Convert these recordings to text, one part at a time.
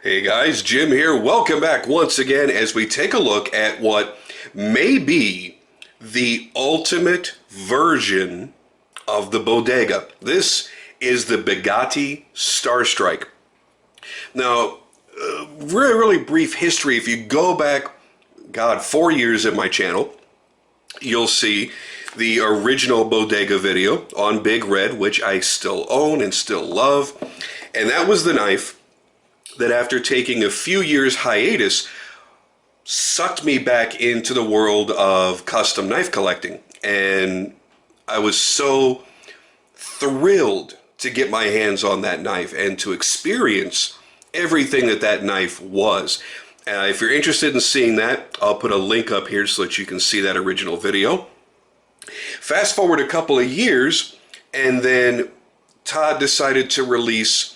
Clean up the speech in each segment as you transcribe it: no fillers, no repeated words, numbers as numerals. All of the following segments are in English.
Hey guys, Jim here. Welcome back once again as we take a look at what may be the ultimate version of the bodega. This is the Begatti Starstrike. Now, really brief history. If you go back, 4 years at my channel, you'll see the original bodega video on Big Red, which I still own and still love. And that was the knife that, after taking a few years hiatus, sucked me back into the world of custom knife collecting. And I was so thrilled to get my hands on that knife and to experience everything that that knife was. If you're interested in seeing that, I'll put a link up here so that you can see that original video. Fast forward a couple of years, and then Todd decided to release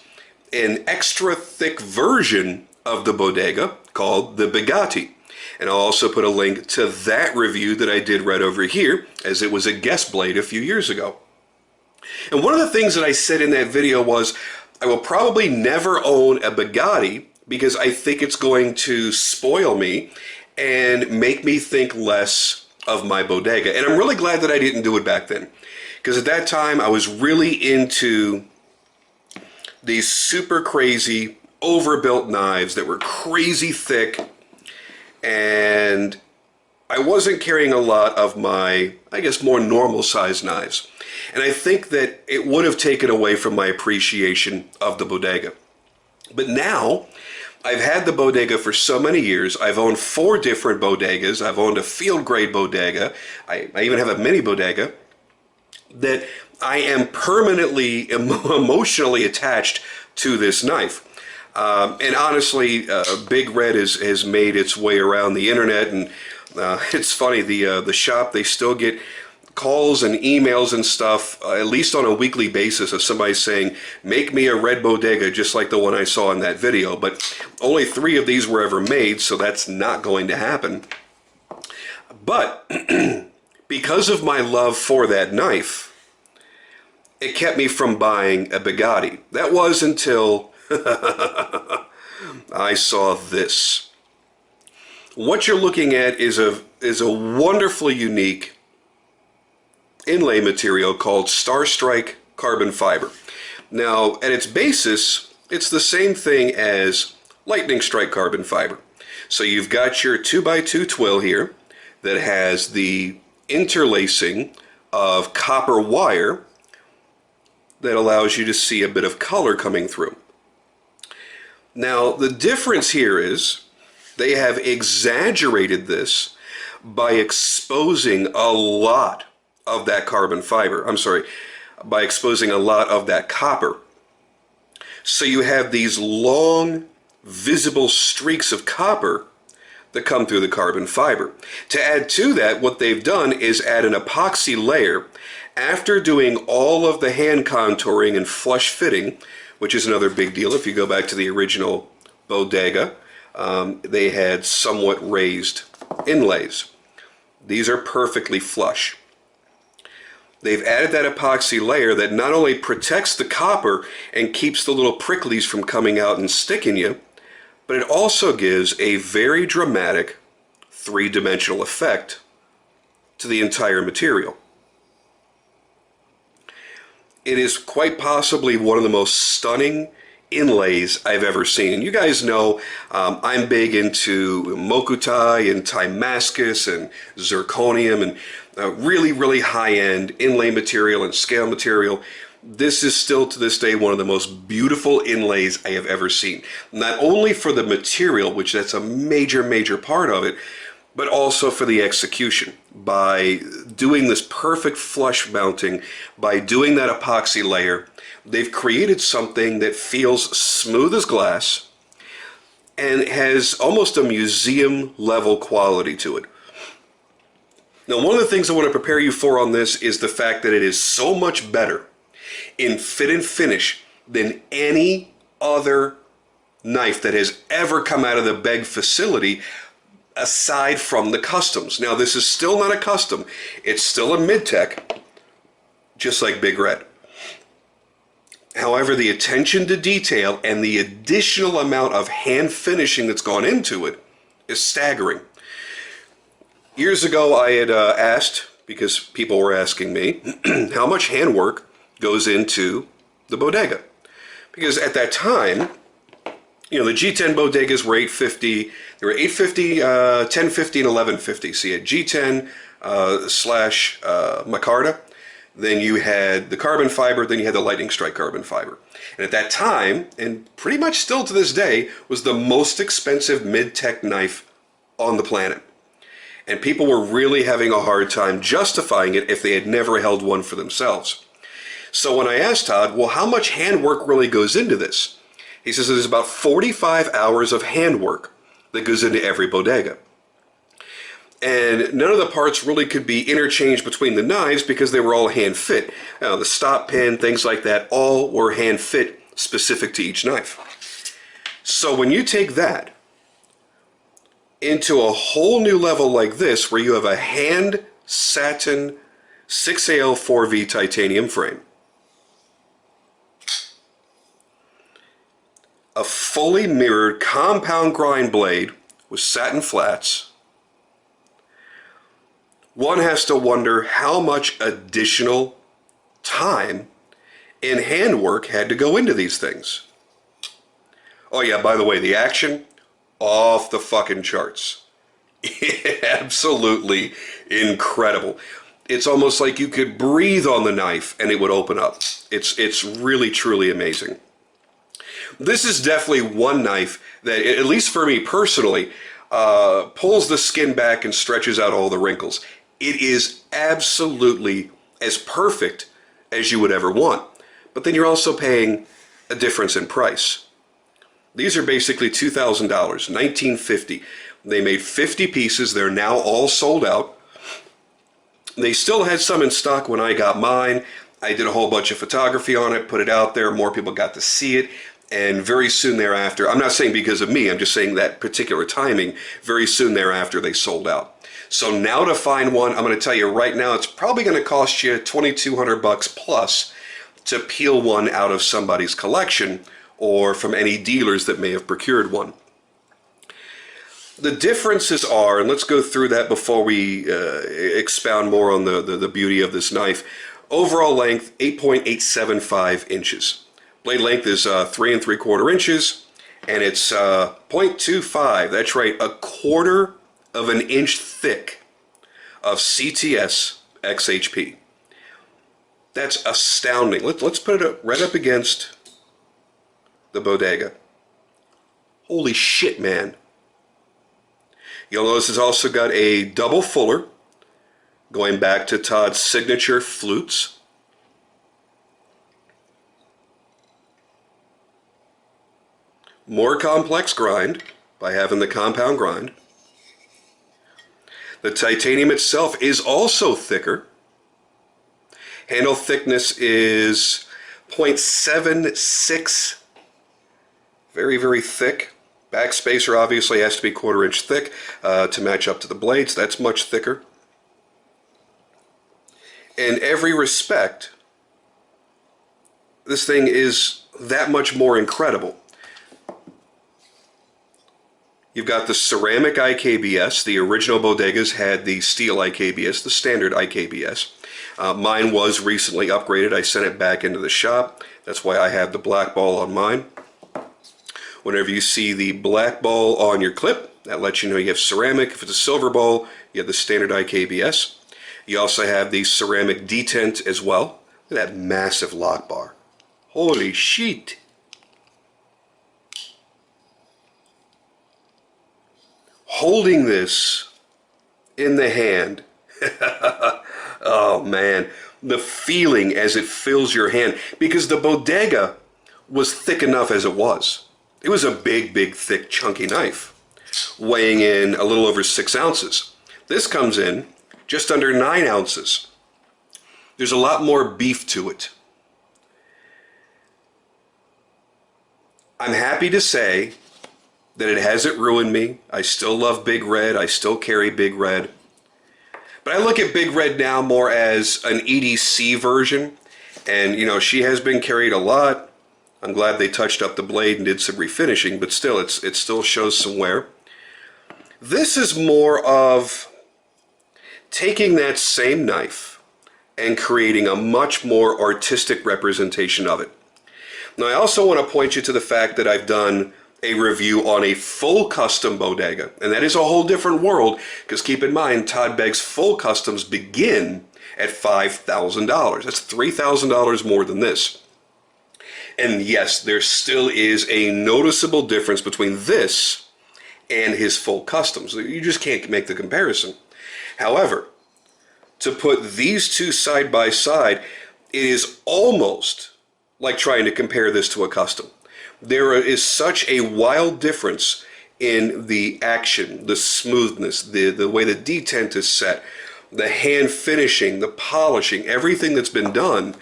an extra thick version of the bodega called the Begatti. And I'll also put a link to that review that I did right over here, as it was a guest blade a few years ago. And one of the things that I said in that video was, I will probably never own a Begatti because I think it's going to spoil me and make me think less of my bodega. And I'm really glad that I didn't do it back then, because at that time I was really into these super crazy overbuilt knives that were crazy thick, and I wasn't carrying a lot of my, I guess, more normal size knives. And I think that it would have taken away from my appreciation of the bodega. But now, I've had the bodega for so many years. I've owned 4 different bodegas. I've owned a field grade bodega. I even have a mini bodega, that I am permanently emotionally attached to this knife. And honestly, Big Red has made its way around the internet, and it's funny, the shop, they still get calls and emails and stuff, at least on a weekly basis, of somebody saying, make me a red bodega just like the one I saw in that video. But only 3 of these were ever made, so that's not going to happen. But because of my love for that knife, it kept me from buying a Begatti. That was until I saw this. What you're looking at is a wonderfully unique inlay material called Starstrike carbon fiber. Now, at its basis, it's the same thing as lightning strike carbon fiber. So you've got your 2x2 twill here that has the interlacing of copper wire that allows you to see a bit of color coming through. Now, the difference here is they have exaggerated this by exposing a lot of that carbon fiber. By exposing a lot of that copper. So you have these long, visible streaks of copper that come through the carbon fiber. To add to that, what they've done is add an epoxy layer after doing all of the hand contouring and flush fitting, which is another big deal. If you go back to the original bodega, they had somewhat raised inlays. These are perfectly flush. They've added that epoxy layer that not only protects the copper and keeps the little pricklies from coming out and sticking you, but it also gives a very dramatic 3-dimensional effect to the entire material. It is quite possibly one of the most stunning inlays I've ever seen. And you guys know I'm big into Mokutai and Timascus and zirconium and really high-end inlay material and scale material. This is still to this day one of the most beautiful inlays I have ever seen. Not only for the material, which that's a major part of it, but also for the execution. By doing this perfect flush mounting, by doing that epoxy layer, they've created something that feels smooth as glass and has almost a museum level quality to it. Now, one of the things I want to prepare you for on this is the fact that it is so much better in fit and finish than any other knife that has ever come out of the Begg facility, aside from the customs. Now, this is still not a custom. It's still a mid-tech, just like Big Red. However, the attention to detail and the additional amount of hand finishing that's gone into it is staggering. Years ago, I had asked, because people were asking me, how much handwork goes into the bodega. Because at that time, you know, the G10 bodegas were 850. They were 850, 1050, and 1150. So you had G10 slash micarta. Then you had the carbon fiber. Then you had the lightning strike carbon fiber. And at that time, and pretty much still to this day, was the most expensive mid-tech knife on the planet. And people were really having a hard time justifying it if they had never held one for themselves. So when I asked Todd, well, how much handwork really goes into this? He says there's about 45 hours of handwork that goes into every bodega. And none of the parts really could be interchanged between the knives because they were all hand fit. The stop pin, things like that, all were hand fit specific to each knife. So when you take that into a whole new level like this, where you have a hand satin 6AL 4V titanium frame, a fully mirrored compound grind blade with satin flats, one has to wonder how much additional time and handwork had to go into these things. Oh yeah, by the way, the action, off the fucking charts. Absolutely incredible. It's almost like you could breathe on the knife and it would open up. It's really, truly amazing. This is definitely one knife that, at least for me personally, pulls the skin back and stretches out all the wrinkles. It is absolutely as perfect as you would ever want. But then you're also paying a difference in price. These are basically $2,000, $1,950. They made 50 pieces. They're now all sold out. They still had some in stock when I got mine. I did a whole bunch of photography on it, put it out there. More people got to see it. And very soon thereafter, I'm not saying because of me, I'm just saying that particular timing, very soon thereafter they sold out. So now to find one, I'm going to tell you right now, it's probably going to cost you $2,200 plus to peel one out of somebody's collection or from any dealers that may have procured one. The differences are, and let's go through that before we expound more on the beauty of this knife. Overall length, 8.875 inches. Blade length is 3 3/4 inches, and it's 0.25, that's right, 1/4 of an inch thick of CTS XHP. That's astounding. Let's put it right up against the bodega. Holy shit, man. You'll notice it's also got a double fuller, going back to Todd's signature flutes. More complex grind by having the compound grind. The titanium itself is also thicker. Handle thickness is 0.76. Very, very thick. Backspacer obviously has to be 1/4 inch thick to match up to the blades. That's much thicker. In every respect, this thing is that much more incredible. You've got the ceramic IKBS. The original bodegas had the steel IKBS, the standard IKBS. Mine was recently upgraded. I sent it back into the shop. That's why I have the black ball on mine. Whenever you see the black ball on your clip, that lets you know you have ceramic. If it's a silver ball, you have the standard IKBS. You also have the ceramic detent as well. Look at that massive lock bar. Holy shit. Holding this in the hand, oh man, the feeling as it fills your hand, because the bodega was thick enough as it was. It was a big, big, thick, chunky knife, weighing in a little over 6 ounces. This comes in just under 9 ounces. There's a lot more beef to it. I'm happy to say that it hasn't ruined me. I still love Big Red. I still carry Big Red. But I look at Big Red now more as an EDC version. And, you know, she has been carried a lot. I'm glad they touched up the blade and did some refinishing, but still, it still shows some wear. This is more of taking that same knife and creating a much more artistic representation of it. Now, I also want to point you to the fact that I've done a review on a full custom bodega, and that is a whole different world, because keep in mind, Todd Begg's full customs begin at $5,000. That's $3,000 more than this. And yes, there still is a noticeable difference between this and his full customs. You just can't make the comparison. However, to put these two side by side, it is almost like trying to compare this to a custom. There is such a wild difference in the action, the smoothness, the way the detent is set, the hand finishing, the polishing, everything that's been done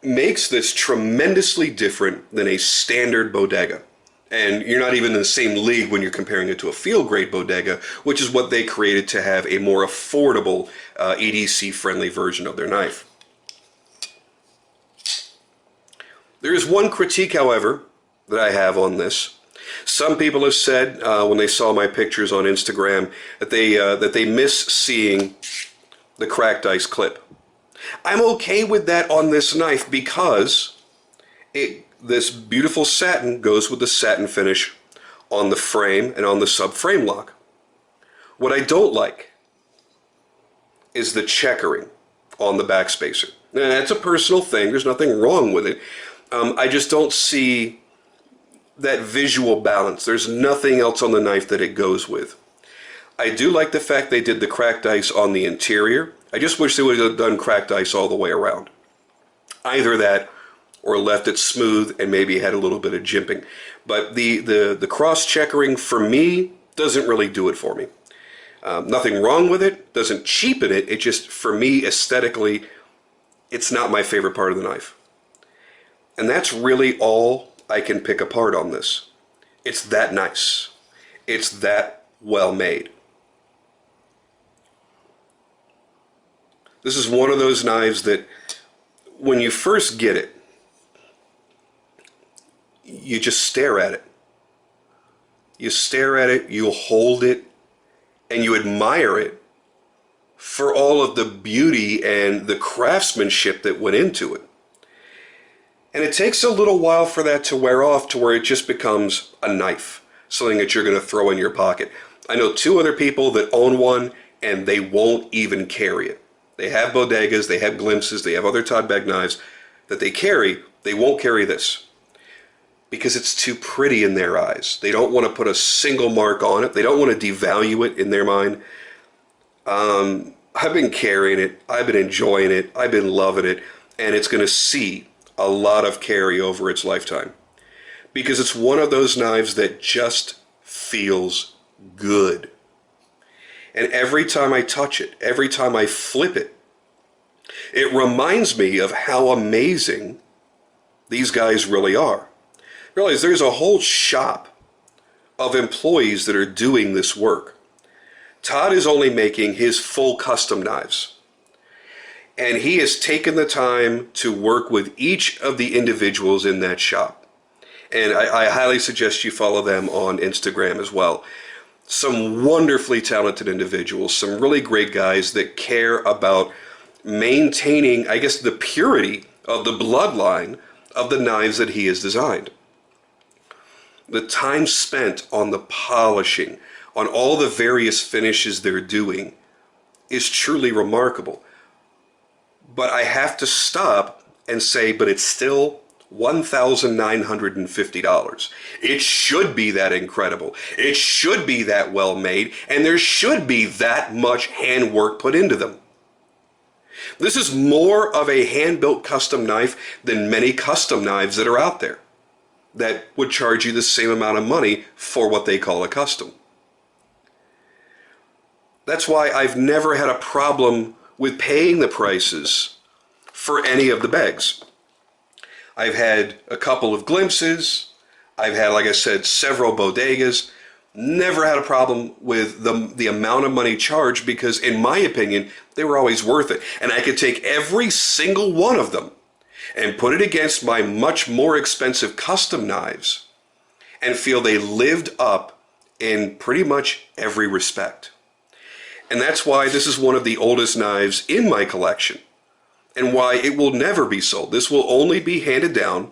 makes this tremendously different than a standard bodega. And you're not even in the same league when you're comparing it to a field grade bodega, which is what they created to have a more affordable EDC friendly version of their knife. There is one critique, however, that I have on this. Some people have said when they saw my pictures on Instagram that they miss seeing the cracked ice clip. I'm okay with that on this knife because this beautiful satin goes with the satin finish on the frame and on the subframe lock. What I don't like is the checkering on the backspacer. Now, that's a personal thing. There's nothing wrong with it. I just don't see that visual balance. There's nothing else on the knife that it goes with. I do like the fact they did the cracked ice on the interior. I just wish they would have done cracked ice all the way around. Either that or left it smooth and maybe had a little bit of jimping. But the cross checkering for me doesn't really do it for me. Nothing wrong with it, doesn't cheapen it. It just, for me, aesthetically, it's not my favorite part of the knife. And that's really all I can pick apart on this. It's that nice. It's that well made. This is one of those knives that when you first get it, you just stare at it. You stare at it, you hold it, and you admire it for all of the beauty and the craftsmanship that went into it. And it takes a little while for that to wear off to where it just becomes a knife, something that you're going to throw in your pocket. I know two other people that own one and they won't even carry it. They have bodegas, they have glimpses, they have other Todd Begg knives that they carry. They won't carry this because it's too pretty in their eyes. They don't want to put a single mark on it. They don't want to devalue it in their mind. I've been carrying it. I've been enjoying it. I've been loving it. And it's going to see a lot of carry over its lifetime because it's one of those knives that just feels good. And every time I touch it, every time I flip it, it reminds me of how amazing these guys really are. Realize there's a whole shop of employees that are doing this work. Todd is only making his full custom knives. And he has taken the time to work with each of the individuals in that shop. And I highly suggest you follow them on Instagram as well. Some wonderfully talented individuals, some really great guys that care about maintaining, I guess, the purity of the bloodline of the knives that he has designed. The time spent on the polishing, on all the various finishes they're doing is truly remarkable. But I have to stop and say, but it's still $1,950. It should be that incredible. It should be that well made, and there should be that much handwork put into them. This is more of a hand-built custom knife than many custom knives that are out there that would charge you the same amount of money for what they call a custom. That's why I've never had a problem with paying the prices for any of the Beggs. I've had a couple of glimpses. I've had, like I said, several bodegas. Never had a problem with the amount of money charged because, in my opinion, they were always worth it. And I could take every single one of them and put it against my much more expensive custom knives and feel they lived up in pretty much every respect. And that's why this is one of the oldest knives in my collection, and why it will never be sold. This will only be handed down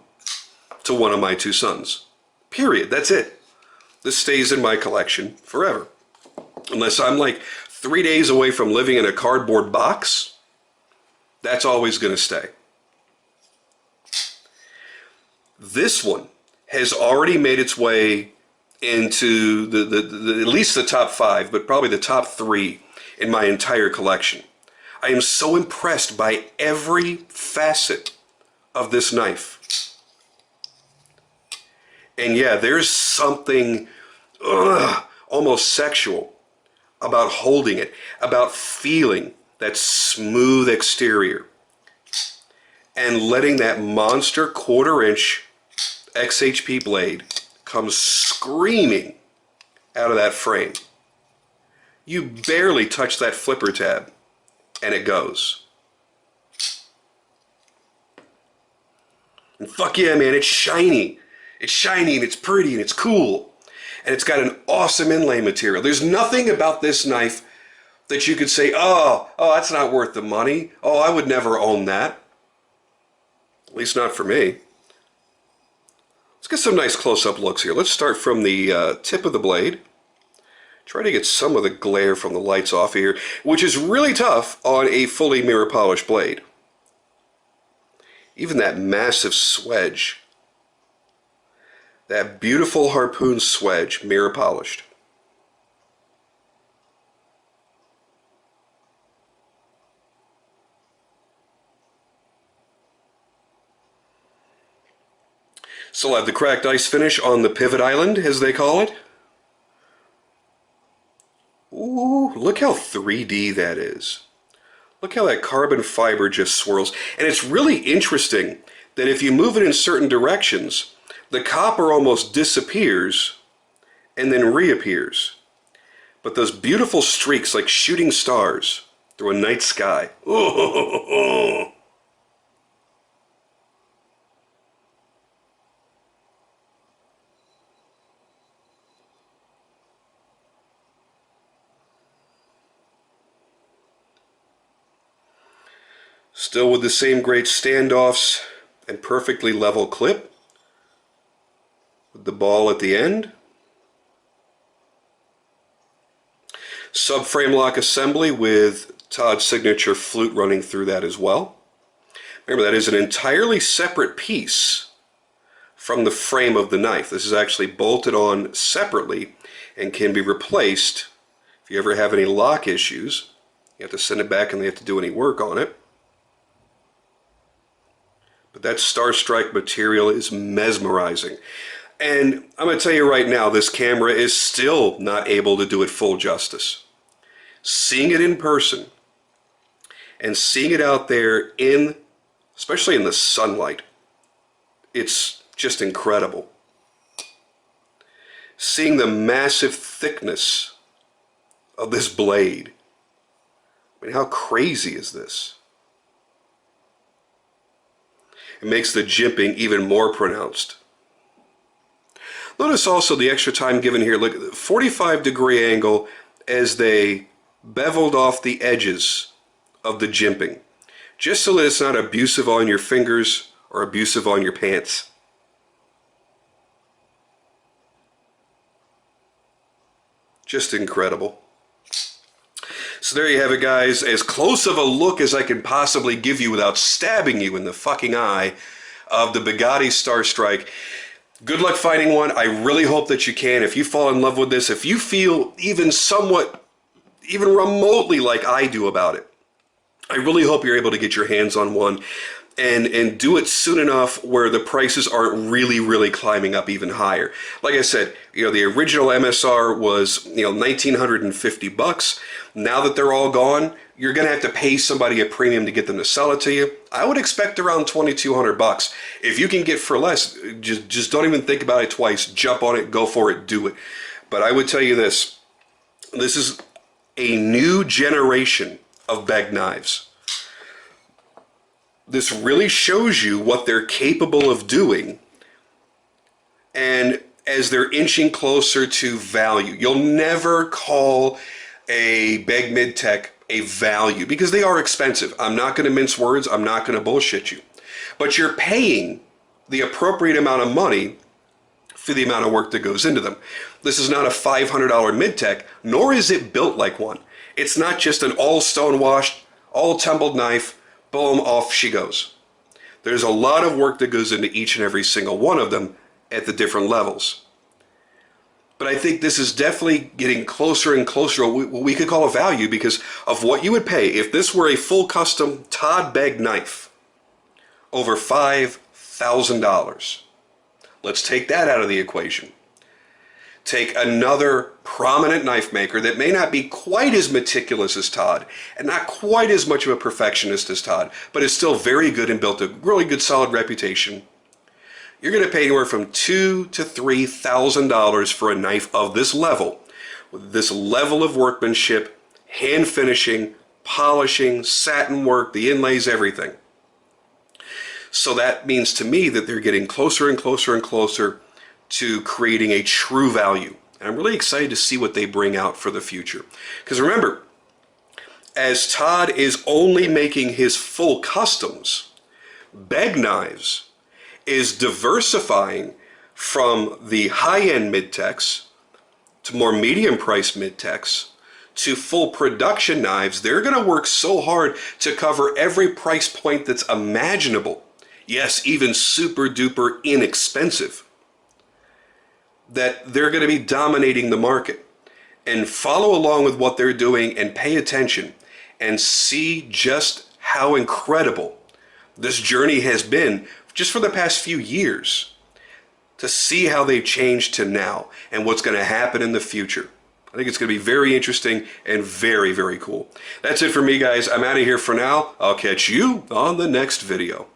to one of my two sons. Period. That's it. This stays in my collection forever. Unless I'm like 3 days away from living in a cardboard box, that's always going to stay. This one has already made its way into the at least the top 5, but probably the top 3 in my entire collection. I am so impressed by every facet of this knife. And yeah, there's something almost sexual about holding it, about feeling that smooth exterior and letting that monster 1/4 inch XHP blade come screaming out of that frame. You barely touch that flipper tab and it goes. And fuck yeah, man, it's shiny. It's shiny and it's pretty and it's cool. And it's got an awesome inlay material. There's nothing about this knife that you could say, oh, that's not worth the money. Oh, I would never own that. At least not for me. Let's get some nice close-up looks here. Let's start from the tip of the blade. Try to get some of the glare from the lights off here, which is really tough on a fully mirror polished blade. Even that massive swedge. That beautiful harpoon swedge, mirror polished. Still have the cracked ice finish on the pivot island, as they call it. Ooh, look how 3D that is. Look how that carbon fiber just swirls. And it's really interesting that if you move it in certain directions, the copper almost disappears and then reappears. But those beautiful streaks like shooting stars through a night sky. Ooh. Still with the same great standoffs and perfectly level clip with the ball at the end. Subframe lock assembly with Todd's signature flute running through that as well. Remember, that is an entirely separate piece from the frame of the knife. This is actually bolted on separately and can be replaced if you ever have any lock issues. You have to send it back and they have to do any work on it. But that Star Strike material is mesmerizing. And I'm going to tell you right now, this camera is still not able to do it full justice. Seeing it in person and seeing it out there especially in the sunlight, it's just incredible. Seeing the massive thickness of this blade. I mean, how crazy is this? It makes the jimping even more pronounced. Notice also the extra time given here. Look, 45-degree angle as they beveled off the edges of the jimping, just so that it's not abusive on your fingers or abusive on your pants. Just incredible. So there you have it, guys. As close of a look as I can possibly give you without stabbing you in the fucking eye of the Begatti Star Strike. Good luck finding one. I really hope that you can. If you fall in love with this, if you feel even somewhat, even remotely like I do about it, I really hope you're able to get your hands on one and do it soon enough where the prices aren't really climbing up even higher. Like I said, the original MSR was, $1,950. Now that they're all gone, you're going to have to pay somebody a premium to get them to sell it to you. I would expect around $2,200. If you can get for less, just don't even think about it twice. Jump on it, go for it, do it. But I would tell you this is a new generation of Begg knives. this really shows you what they're capable of doing. And as they're inching closer to value, you'll never call a Begg midtech a value because they are expensive. I'm not going to mince words. I'm not going to bullshit you. But you're paying the appropriate amount of money for the amount of work that goes into them. This is not a $500 midtech, nor is it built like one. It's not just an all stone washed, all tumbled knife, boom, off she goes. There's a lot of work that goes into each and every single one of them at the different levels. But I think this is definitely getting closer and closer to what we could call a value because of what you would pay if this were a full custom Todd Begg knife over $5,000. Let's take that out of the equation. Take another prominent knife maker that may not be quite as meticulous as Todd and not quite as much of a perfectionist as Todd, but is still very good and built a really good solid reputation. You're going to pay anywhere from $2,000 to $3,000 for a knife of this level, with this level of workmanship, hand finishing, polishing, satin work, the inlays, everything. So that means to me that they're getting closer and closer and closer to creating a true value. And I'm really excited to see what they bring out for the future. Because remember, as Todd is only making his full customs, Begg Knives is diversifying from the high-end midtechs to more medium-priced midtechs to full production knives. They're going to work so hard to cover every price point that's imaginable. Yes, even super duper inexpensive. That they're going to be dominating the market. And follow along with what they're doing and pay attention and see just how incredible this journey has been just for the past few years. To see how they've changed to now and what's going to happen in the future. I think it's going to be very interesting and very, very cool. That's it for me, guys. I'm out of here for now. I'll catch you on the next video.